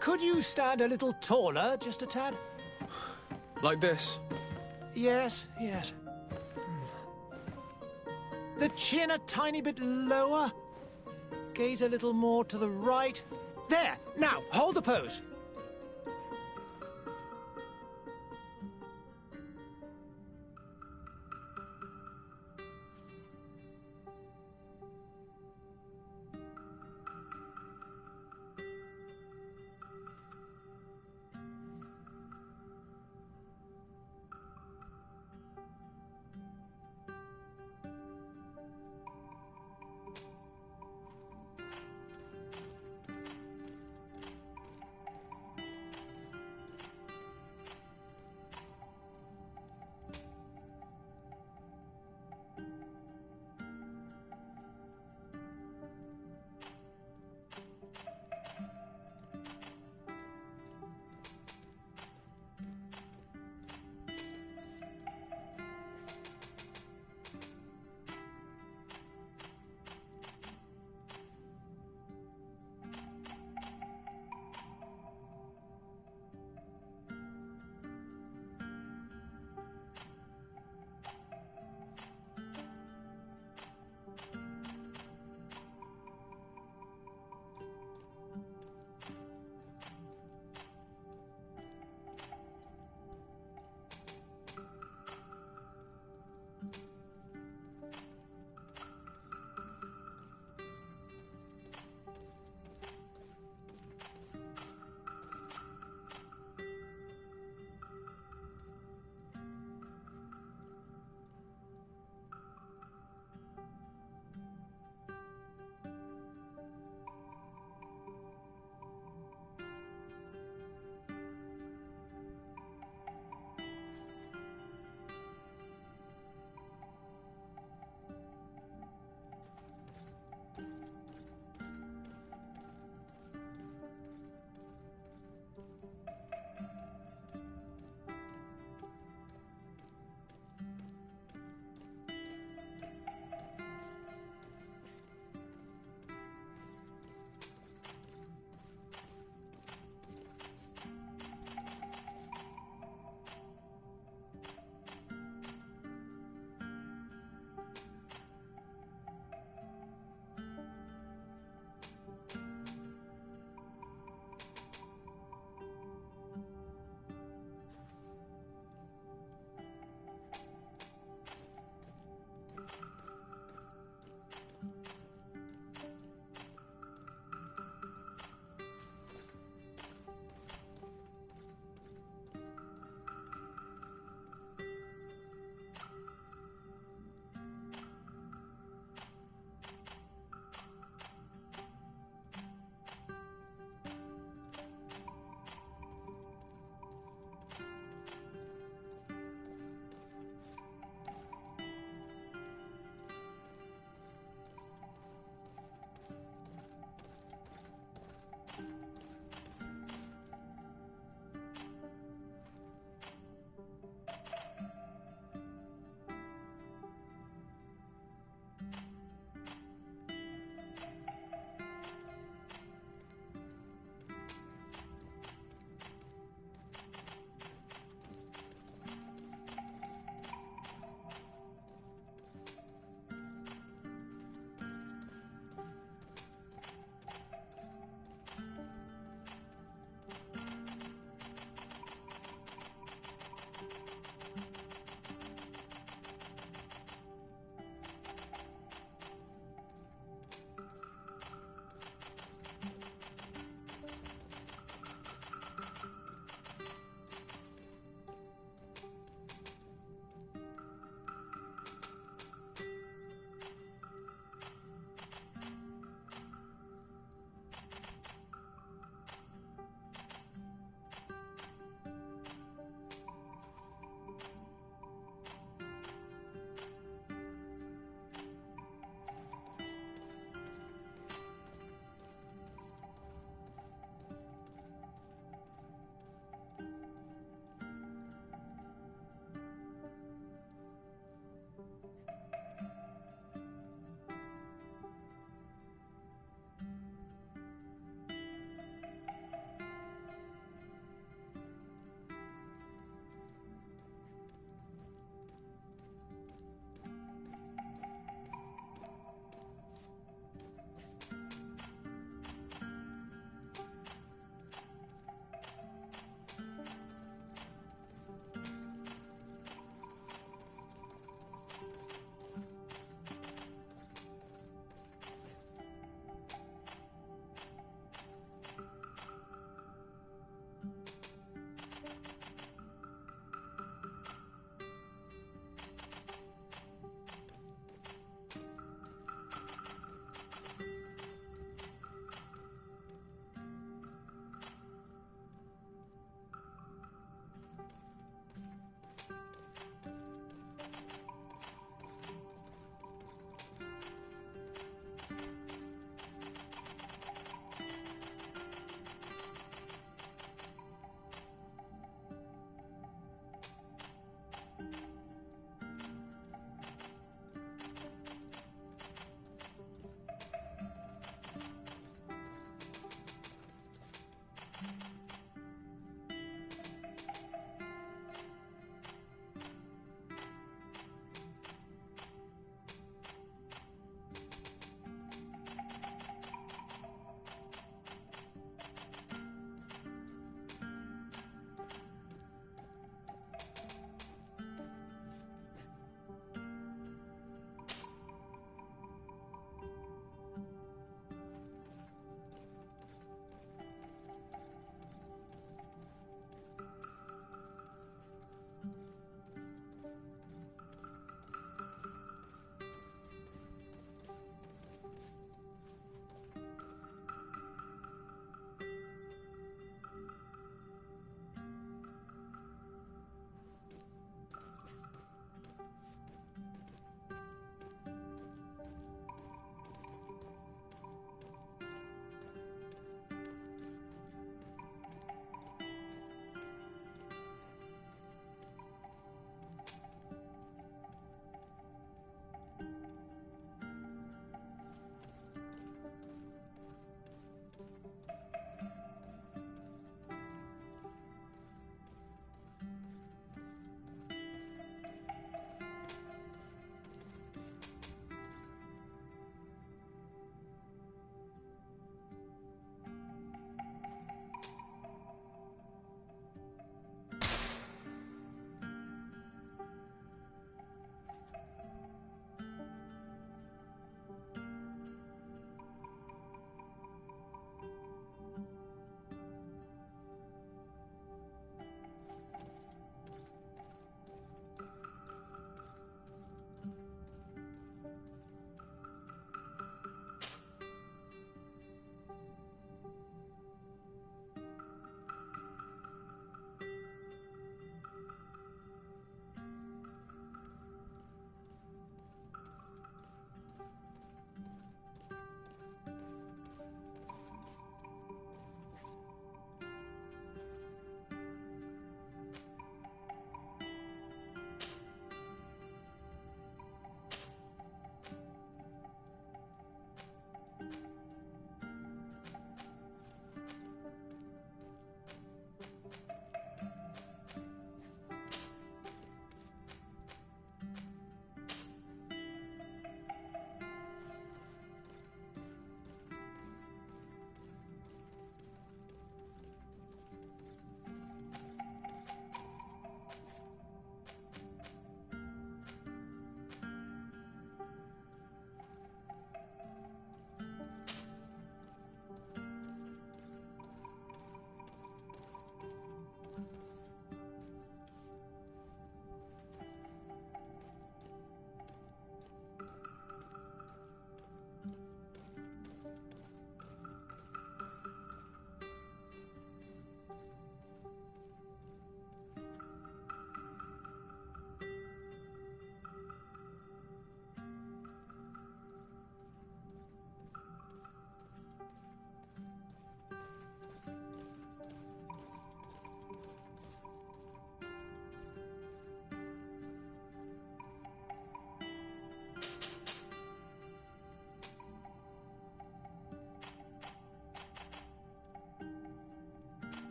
Could you stand a little taller, just a tad? Like this? Yes, yes. The chin a tiny bit lower. Gaze a little more to the right. There! Now, hold the pose.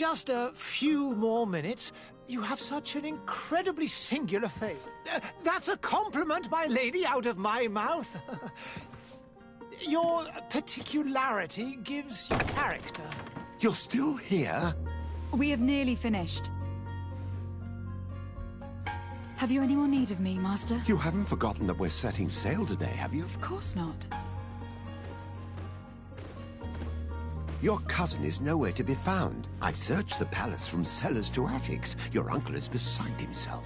just a few more minutes. You have such an incredibly singular face. That's a compliment, my lady, out of my mouth. Your particularity gives you character. You're still here? We have nearly finished. Have you any more need of me, Master? You haven't forgotten that we're setting sail today, have you? Of course not. Your cousin is nowhere to be found. I've searched the palace from cellars to attics. Your uncle is beside himself.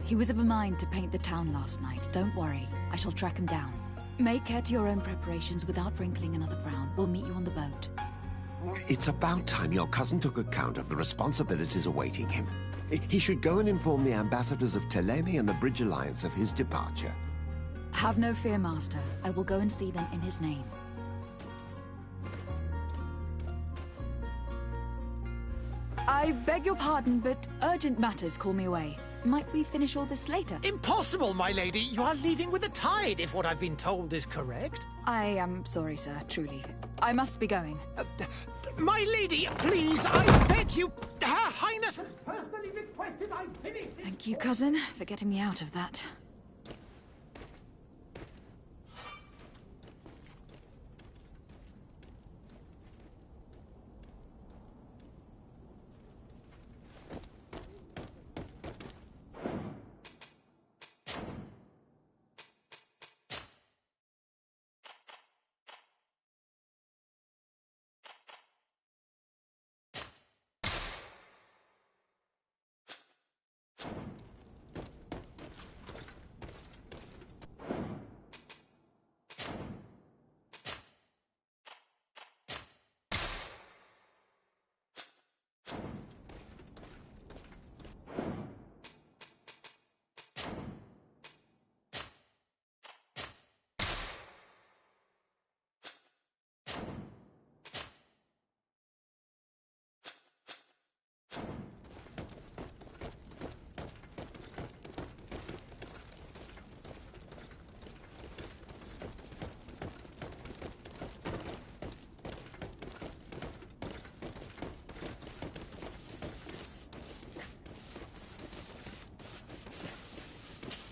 He was of a mind to paint the town last night. Don't worry. I shall track him down. Make care to your own preparations without wrinkling another frown. We'll meet you on the boat. It's about time your cousin took account of the responsibilities awaiting him. He should go and inform the ambassadors of Thélème and the Bridge Alliance of his departure. Have no fear, Master. I will go and see them in his name. I beg your pardon, but urgent matters call me away. Might we finish all this later? Impossible, my lady. You are leaving with the tide, if what I've been told is correct. I am sorry, sir, truly. I must be going. My lady, please, I beg you. Her Highness has personally requested I finish it. Thank you, cousin, for getting me out of that.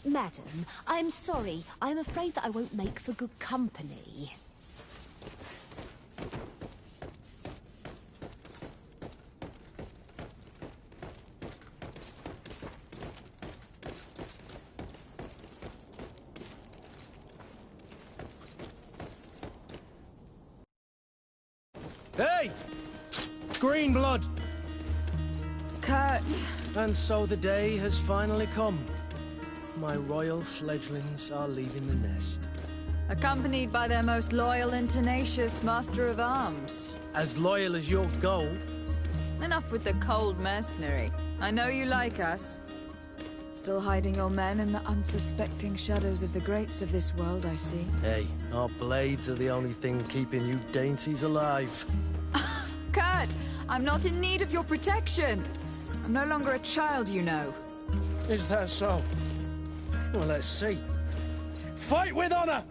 Madam, I'm sorry. I'm afraid that I won't make for good company. Hey! Green blood! Kurt! And so the day has finally come. My royal fledglings are leaving the nest. Accompanied by their most loyal and tenacious master of arms. As loyal as your goal. Enough with the cold mercenary. I know you like us. Still hiding your men in the unsuspecting shadows of the greats of this world, I see. Hey, our blades are the only thing keeping you dainties alive. Kurt! I'm not in need of your protection! I'm no longer a child, you know. Is that so? Well, let's see. Fight with honor!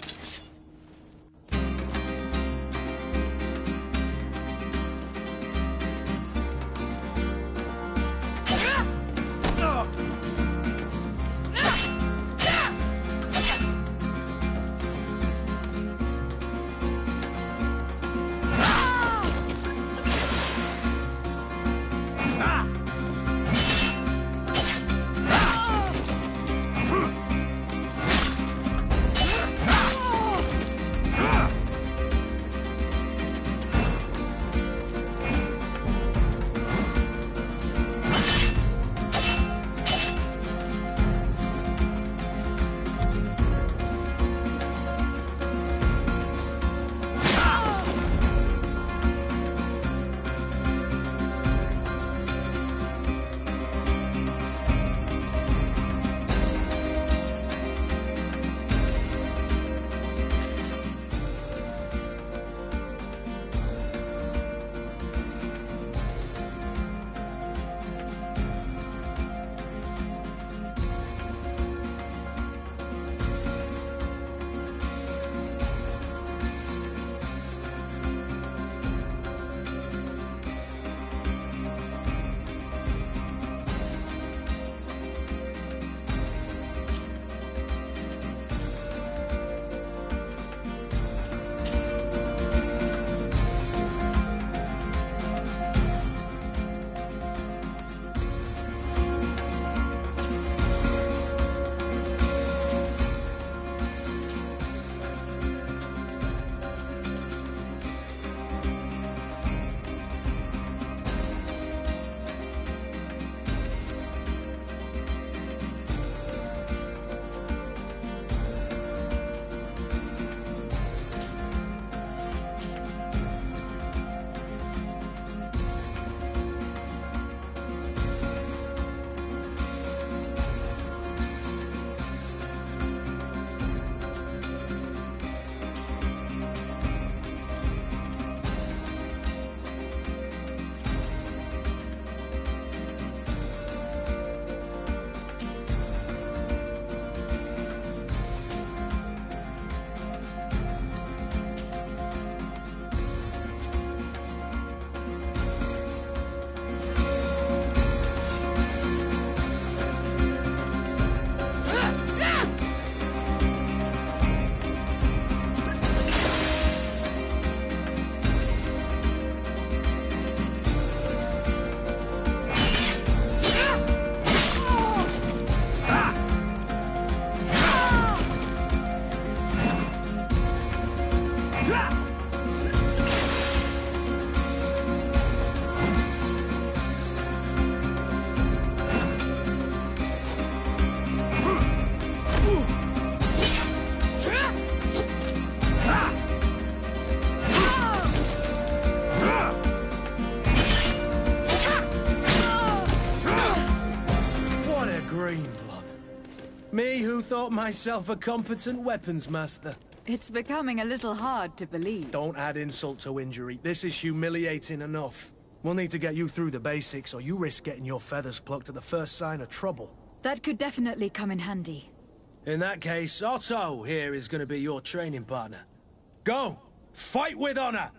Me who thought myself a competent weapons master. It's becoming a little hard to believe. Don't add insult to injury. This is humiliating enough. We'll need to get you through the basics, or you risk getting your feathers plucked at the first sign of trouble. That could definitely come in handy. In that case, Otto here is going to be your training partner. Go! Fight with honor!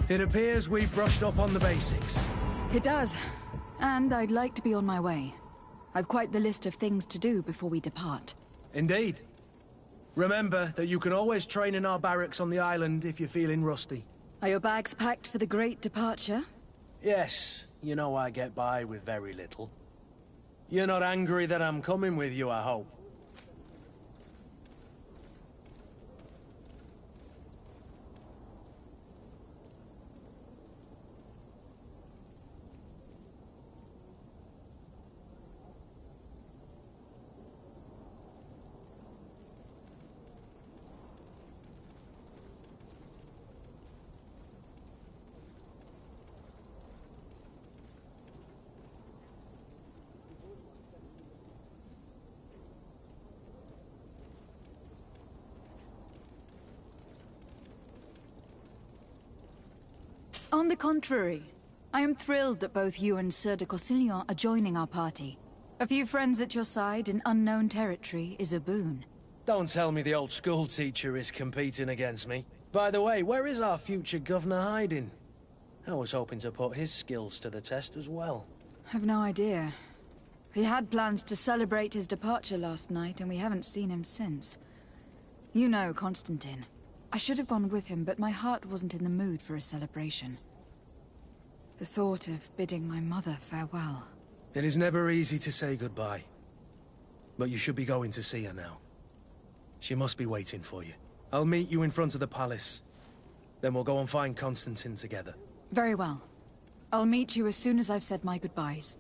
It appears we've brushed up on the basics. It does. And I'd like to be on my way. I've quite the list of things to do before we depart. Indeed. Remember that you can always train in our barracks on the island if you're feeling rusty. Are your bags packed for the great departure? Yes, you know I get by with very little. You're not angry that I'm coming with you, I hope. On the contrary, I am thrilled that both you and Sieur de Corsillon are joining our party. A few friends at your side in unknown territory is a boon. Don't tell me the old school teacher is competing against me. By the way, where is our future governor hiding? I was hoping to put his skills to the test as well. I've no idea. He had plans to celebrate his departure last night, and we haven't seen him since. You know Constantine. I should have gone with him, but my heart wasn't in the mood for a celebration. The thought of bidding my mother farewell. It is never easy to say goodbye. But you should be going to see her now. She must be waiting for you. I'll meet you in front of the palace. Then we'll go and find Constantine together. Very well. I'll meet you as soon as I've said my goodbyes.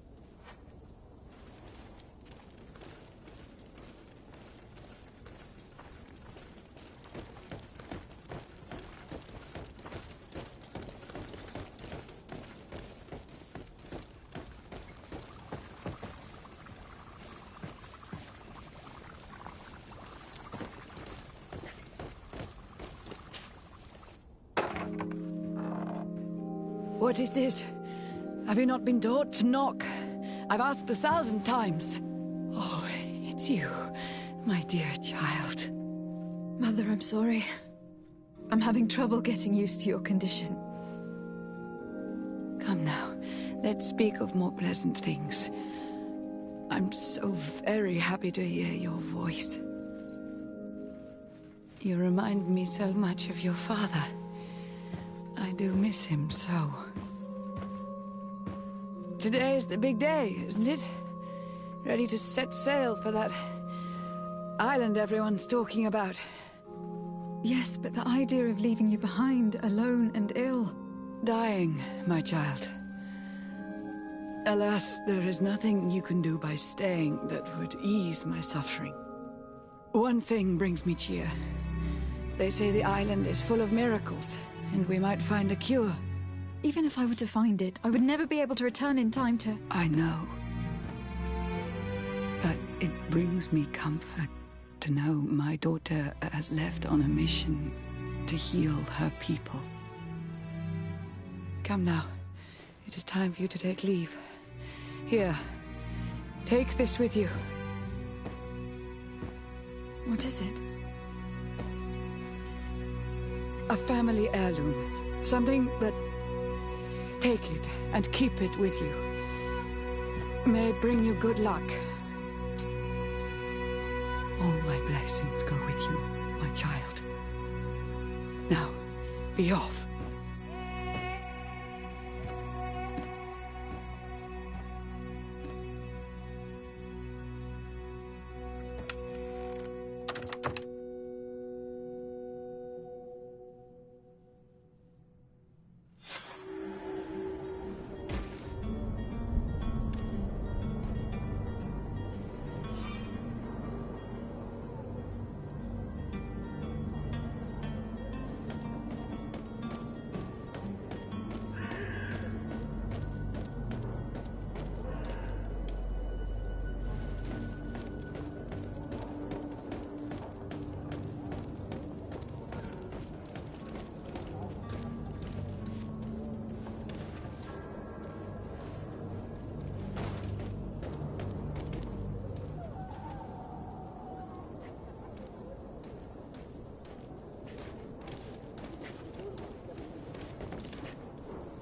What is this? Have you not been taught to knock? I've asked 1,000 times. Oh, it's you, my dear child. Mother, I'm sorry. I'm having trouble getting used to your condition. Come now, let's speak of more pleasant things. I'm so very happy to hear your voice. You remind me so much of your father. I do miss him so. Today is the big day, isn't it? Ready to set sail for that island everyone's talking about. Yes, but the idea of leaving you behind, alone and ill... Dying, my child. Alas, there is nothing you can do by staying that would ease my suffering. One thing brings me cheer. They say the island is full of miracles, and we might find a cure. Even if I were to find it, I would never be able to return in time to... I know. But it brings me comfort to know my daughter has left on a mission to heal her people. Come now. It is time for you to take leave. Here, take this with you. What is it? A family heirloom. Something that... Take it and keep it with you. May it bring you good luck. All my blessings go with you, my child. Now, be off.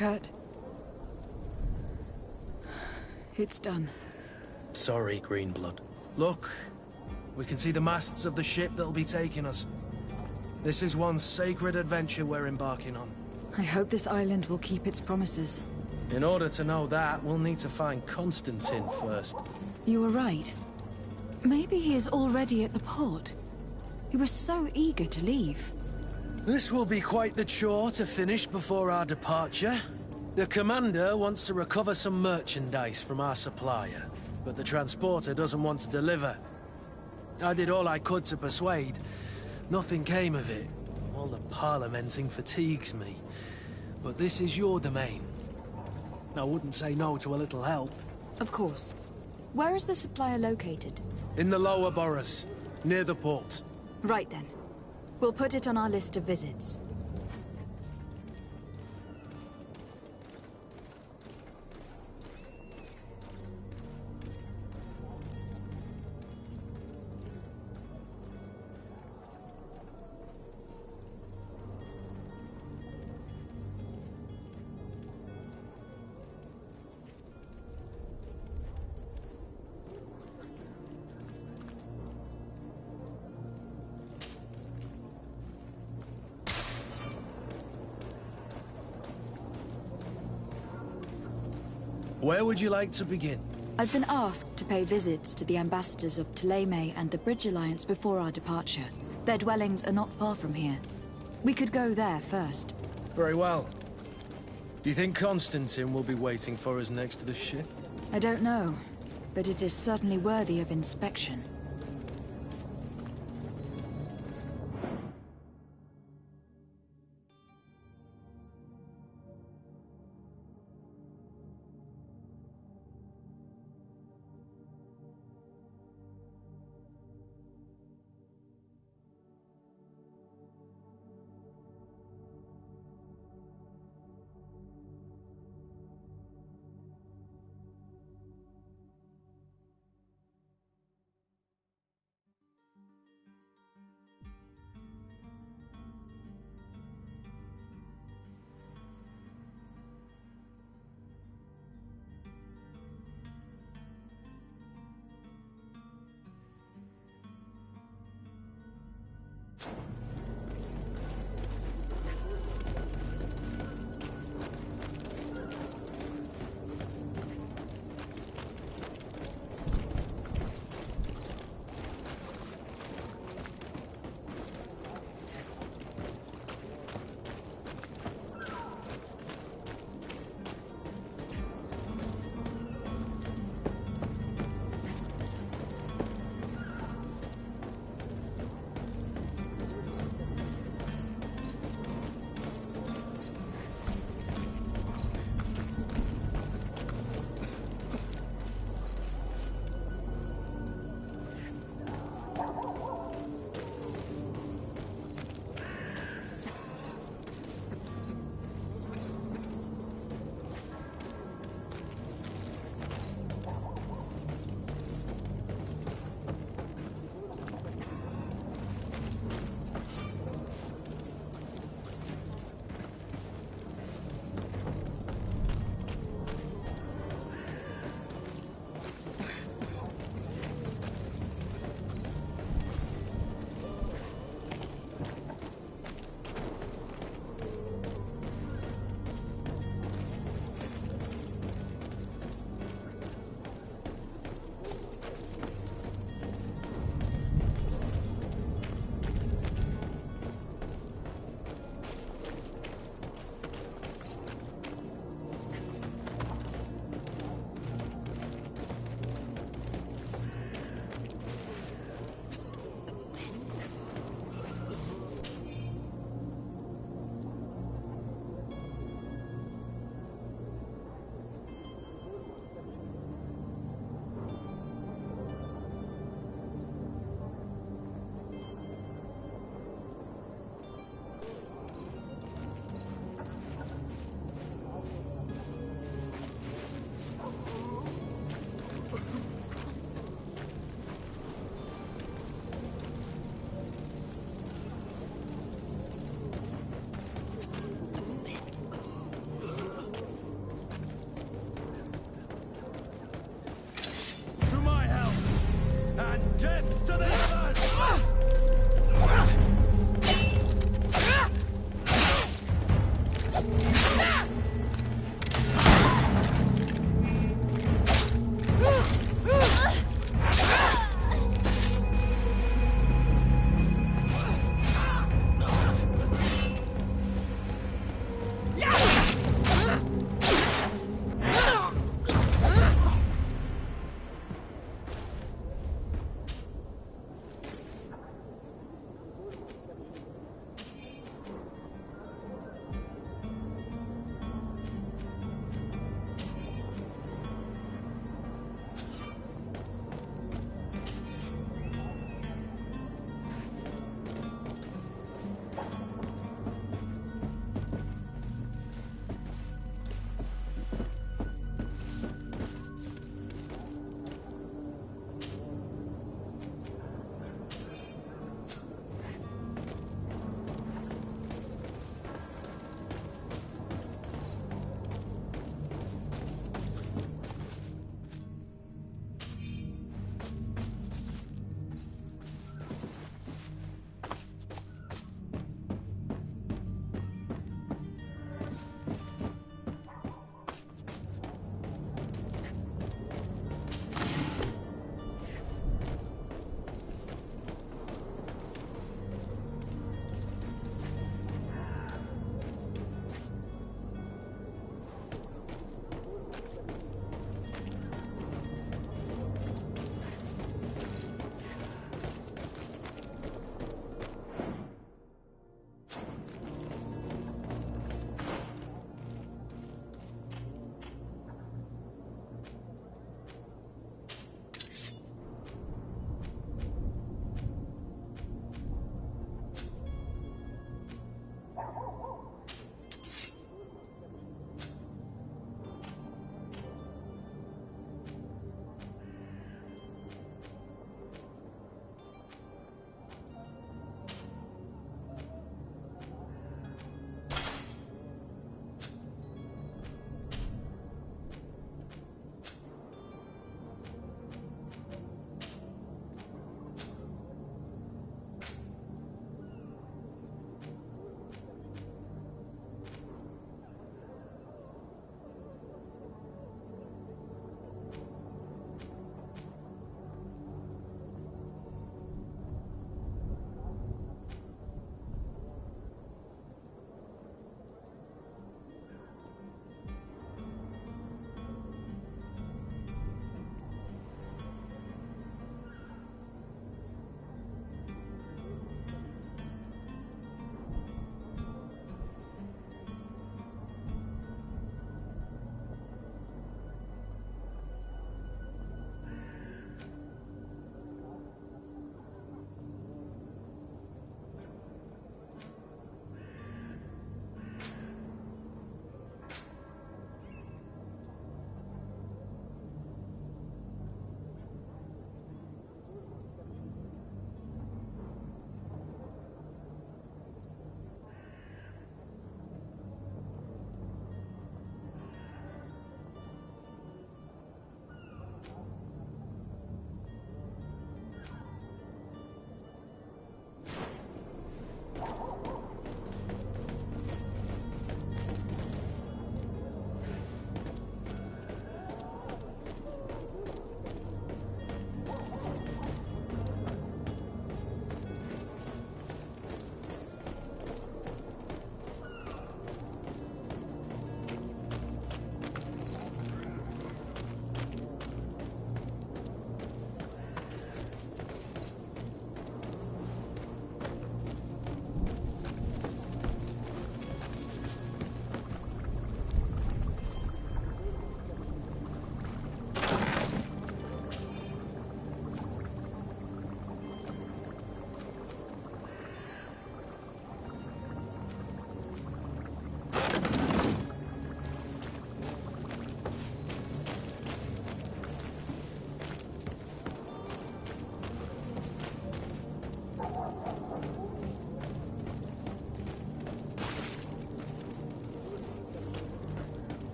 Kurt. It's done. Sorry, Greenblood. Look, we can see the masts of the ship that'll be taking us. This is one sacred adventure we're embarking on. I hope this island will keep its promises. In order to know that, we'll need to find Constantine first. You were right. Maybe he is already at the port. He was so eager to leave. This will be quite the chore to finish before our departure. The commander wants to recover some merchandise from our supplier, but the transporter doesn't want to deliver. I did all I could to persuade. Nothing came of it. All the parliamenting fatigues me. But this is your domain. I wouldn't say no to a little help. Of course. Where is the supplier located? In the lower boroughs, near the port. Right then. We'll put it on our list of visits. Where would you like to begin? I've been asked to pay visits to the ambassadors of Thélème and the Bridge Alliance before our departure. Their dwellings are not far from here. We could go there first. Very well. Do you think Constantine will be waiting for us next to the ship? I don't know, but it is certainly worthy of inspection.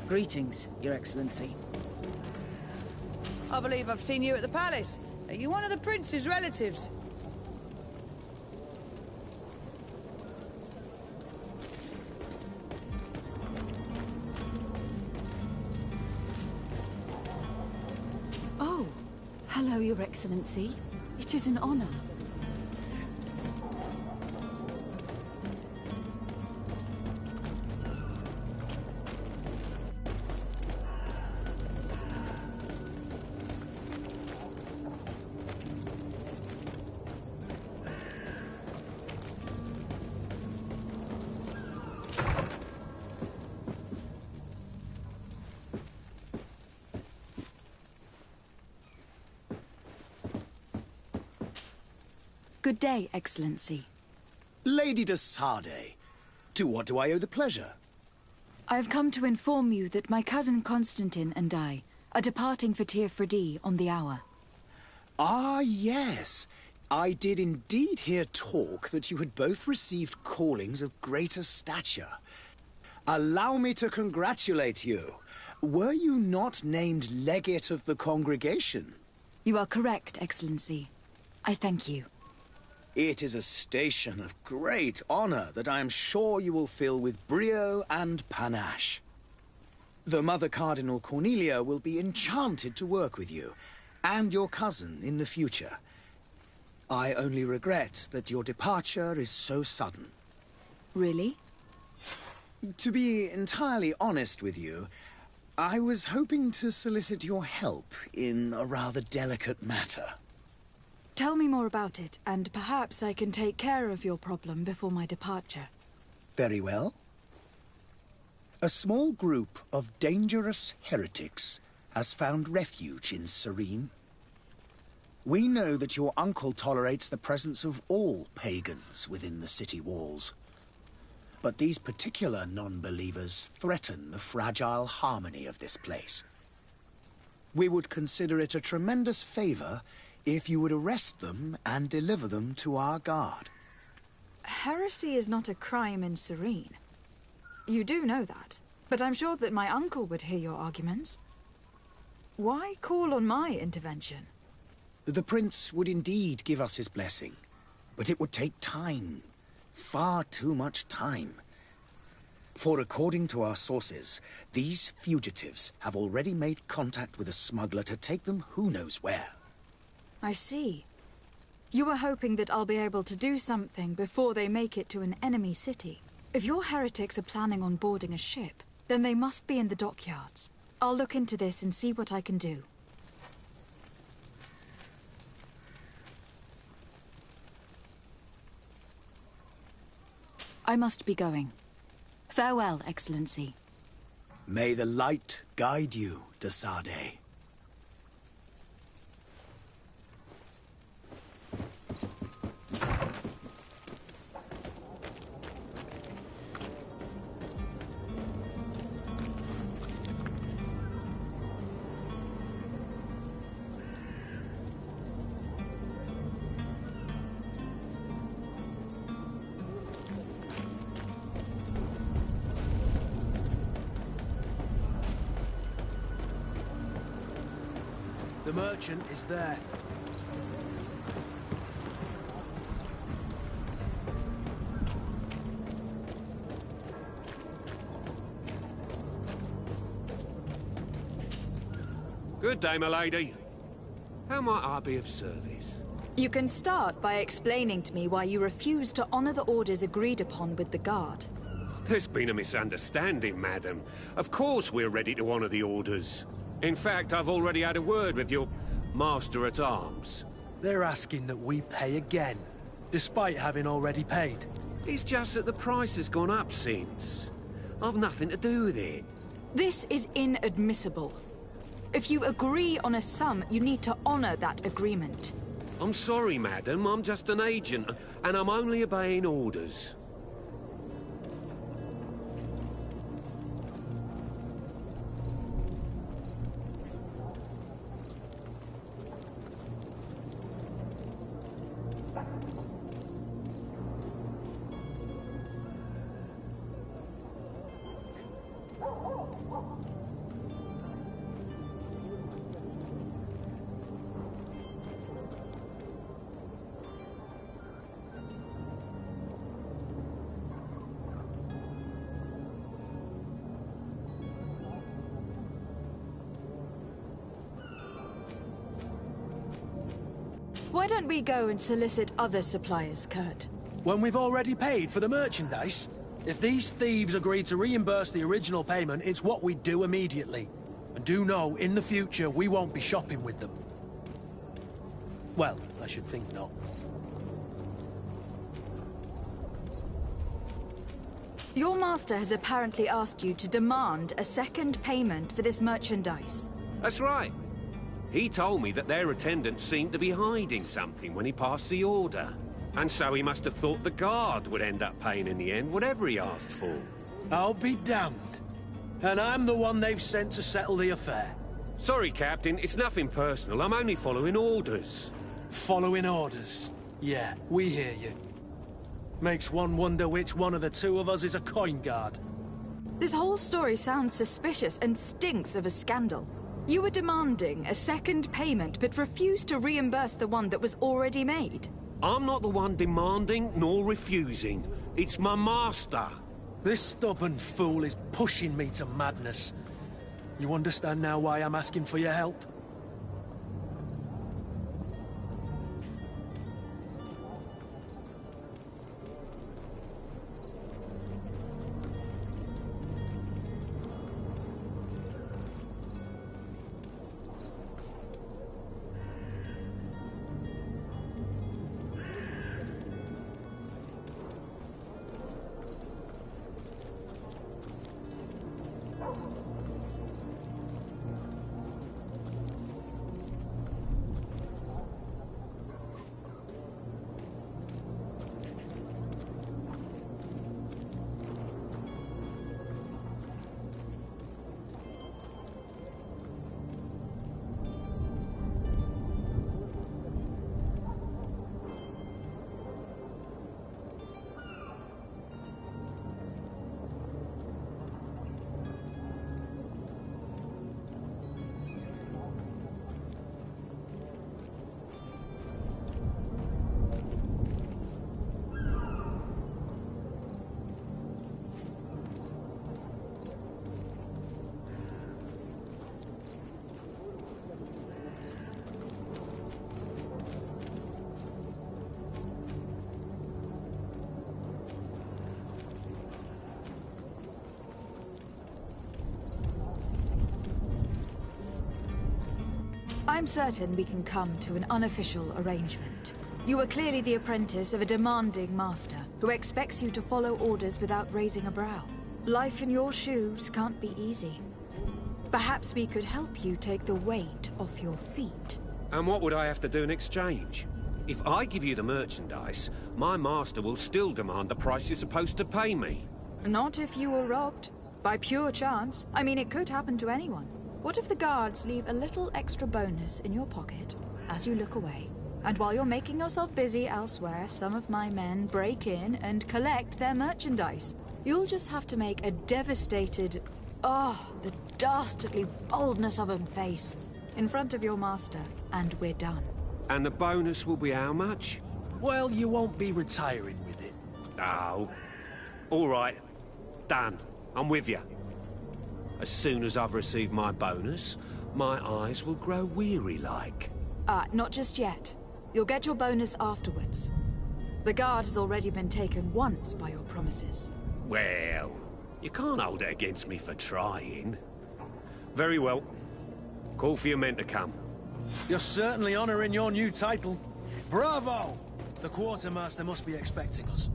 Greetings, Your Excellency. I believe I've seen you at the palace. Are you one of the prince's relatives? Oh, hello, Your Excellency. It is an honor. Good day, Excellency. Lady de Sardet, to what do I owe the pleasure? I have come to inform you that my cousin Constantine and I are departing for Tir Freddy on the hour. Ah, yes. I did indeed hear talk that you had both received callings of greater stature. Allow me to congratulate you. Were you not named legate of the congregation? You are correct, Excellency. I thank you. It is a station of great honor that I am sure you will fill with brio and panache. The Mother Cardinal Cornelia will be enchanted to work with you, and your cousin in the future. I only regret that your departure is so sudden. Really? To be entirely honest with you, I was hoping to solicit your help in a rather delicate matter. Tell me more about it, and perhaps I can take care of your problem before my departure. Very well. A small group of dangerous heretics has found refuge in Serene. We know that your uncle tolerates the presence of all pagans within the city walls. But these particular non-believers threaten the fragile harmony of this place. We would consider it a tremendous favor if you would arrest them and deliver them to our guard. Heresy is not a crime in Serene. You do know that, but I'm sure that my uncle would hear your arguments. Why call on my intervention? The prince would indeed give us his blessing, but it would take time. Far too much time. For according to our sources, these fugitives have already made contact with a smuggler to take them who knows where. I see. You were hoping that I'll be able to do something before they make it to an enemy city. If your heretics are planning on boarding a ship, then they must be in the dockyards. I'll look into this and see what I can do. I must be going. Farewell, Excellency. May the light guide you, de Sardet. The merchant is there. Good day, my lady. How might I be of service? You can start by explaining to me why you refuse to honor the orders agreed upon with the guard. There's been a misunderstanding, madam. Of course we're ready to honor the orders. In fact, I've already had a word with your master-at-arms. They're asking that we pay again, despite having already paid. It's just that the price has gone up since. I've nothing to do with it. This is inadmissible. If you agree on a sum, you need to honor that agreement. I'm sorry, madam. I'm just an agent, and I'm only obeying orders. Why don't we go and solicit other suppliers, Kurt? When we've already paid for the merchandise? If these thieves agree to reimburse the original payment, it's what we do immediately. And do know, in the future, we won't be shopping with them. Well, I should think not. Your master has apparently asked you to demand a second payment for this merchandise. That's right. He told me that their attendant seemed to be hiding something when he passed the order. And so he must have thought the guard would end up paying in the end, whatever he asked for. I'll be damned. And I'm the one they've sent to settle the affair. Sorry, Captain, it's nothing personal. I'm only following orders. Following orders? Yeah, we hear you. Makes one wonder which one of the two of us is a coin guard. This whole story sounds suspicious and stinks of a scandal. You were demanding a second payment, but refused to reimburse the one that was already made. I'm not the one demanding nor refusing. It's my master. This stubborn fool is pushing me to madness. You understand now why I'm asking for your help? I'm certain we can come to an unofficial arrangement. You are clearly the apprentice of a demanding master, who expects you to follow orders without raising a brow. Life in your shoes can't be easy. Perhaps we could help you take the weight off your feet. And what would I have to do in exchange? If I give you the merchandise, my master will still demand the price you're supposed to pay me. Not if you were robbed. By pure chance. I mean, it could happen to anyone. What if the guards leave a little extra bonus in your pocket as you look away? And while you're making yourself busy elsewhere, some of my men break in and collect their merchandise. You'll just have to make a devastated, the dastardly boldness of him face in front of your master, and we're done. And the bonus will be how much? Well, you won't be retiring with it. Oh. All right. Done. I'm with you. As soon as I've received my bonus, my eyes will grow weary-like. Not just yet. You'll get your bonus afterwards. The guard has already been taken once by your promises. Well, you can't hold it against me for trying. Very well. Call for your men to come. You're certainly honoring your new title. Bravo! The quartermaster must be expecting us.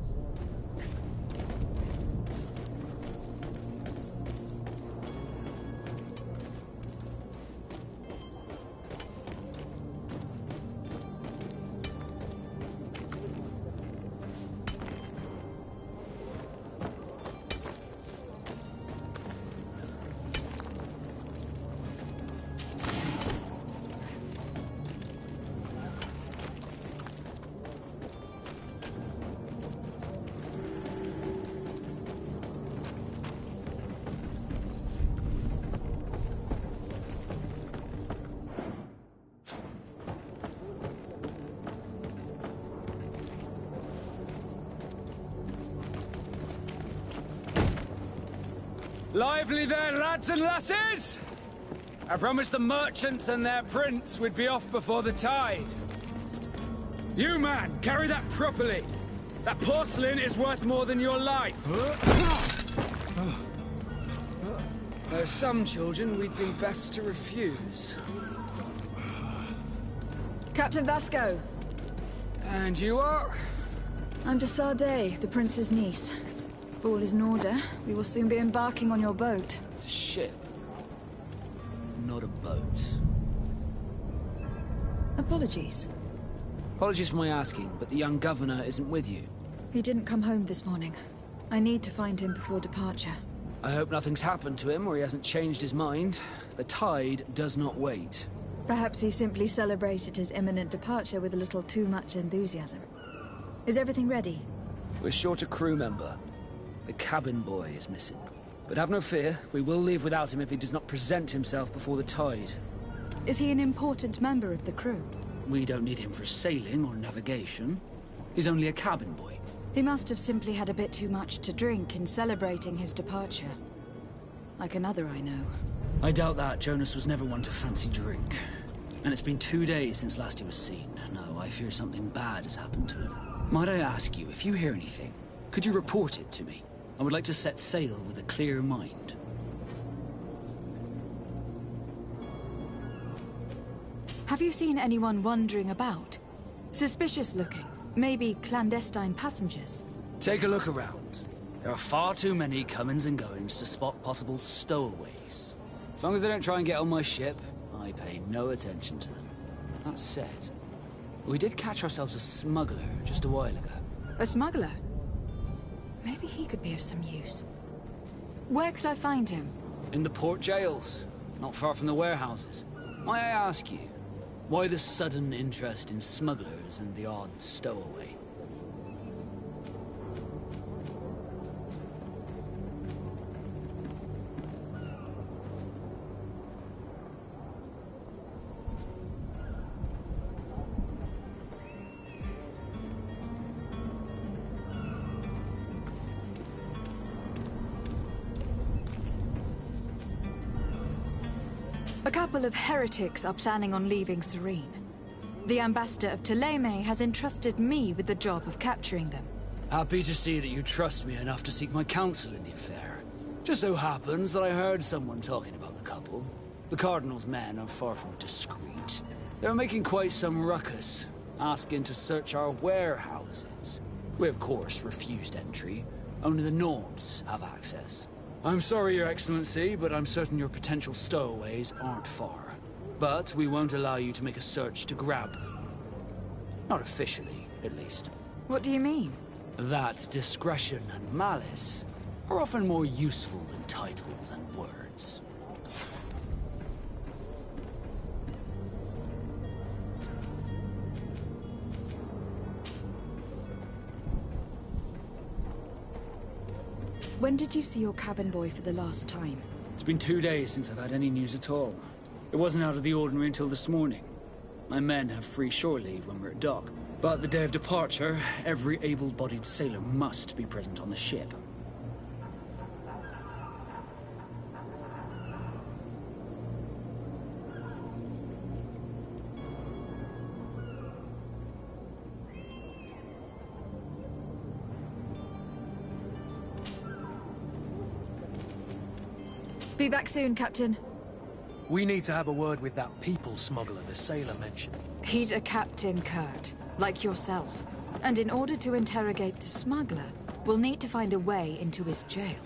Lively there, lads and lasses! I promised the merchants and their prince we'd be off before the tide. You, man, carry that properly. That porcelain is worth more than your life. There are some children we'd be best to refuse. Captain Vasco. And you are? I'm de Sardet, the prince's niece. If all is in order, we will soon be embarking on your boat. It's a ship. Not a boat. Apologies. Apologies for my asking, but the young governor isn't with you. He didn't come home this morning. I need to find him before departure. I hope nothing's happened to him or he hasn't changed his mind. The tide does not wait. Perhaps he simply celebrated his imminent departure with a little too much enthusiasm. Is everything ready? We're short a crew member. The cabin boy is missing. But have no fear, we will leave without him if he does not present himself before the tide. Is he an important member of the crew? We don't need him for sailing or navigation. He's only a cabin boy. He must have simply had a bit too much to drink in celebrating his departure. Like another I know. I doubt that. Jonas was never one to fancy drink. And it's been 2 days since last he was seen. No, I fear something bad has happened to him. Might I ask you, if you hear anything, could you report it to me? I would like to set sail with a clear mind. Have you seen anyone wandering about? Suspicious looking. Maybe clandestine passengers. Take a look around. There are far too many comings and goings to spot possible stowaways. As long as they don't try and get on my ship, I pay no attention to them. That said, we did catch ourselves a smuggler just a while ago. A smuggler? Maybe he could be of some use. Where could I find him? In the port jails, not far from the warehouses. May I ask you, why the sudden interest in smugglers and the odd stowaway? A couple of heretics are planning on leaving Serene. The ambassador of Thélème has entrusted me with the job of capturing them. Happy to see that you trust me enough to seek my counsel in the affair. Just so happens that I heard someone talking about the couple. The Cardinal's men are far from discreet. They're making quite some ruckus, asking to search our warehouses. We of course refused entry. Only the Norbs have access. I'm sorry, Your Excellency, but I'm certain your potential stowaways aren't far. But we won't allow you to make a search to grab them. Not officially, at least. What do you mean? That discretion and malice are often more useful than titles and words. When did you see your cabin boy for the last time? It's been 2 days since I've had any news at all. It wasn't out of the ordinary until this morning. My men have free shore leave when we're at dock. But the day of departure, every able-bodied sailor must be present on the ship. Be back soon, Captain. We need to have a word with that people smuggler the sailor mentioned. He's a captain, Kurt, like yourself. And in order to interrogate the smuggler, we'll need to find a way into his jail.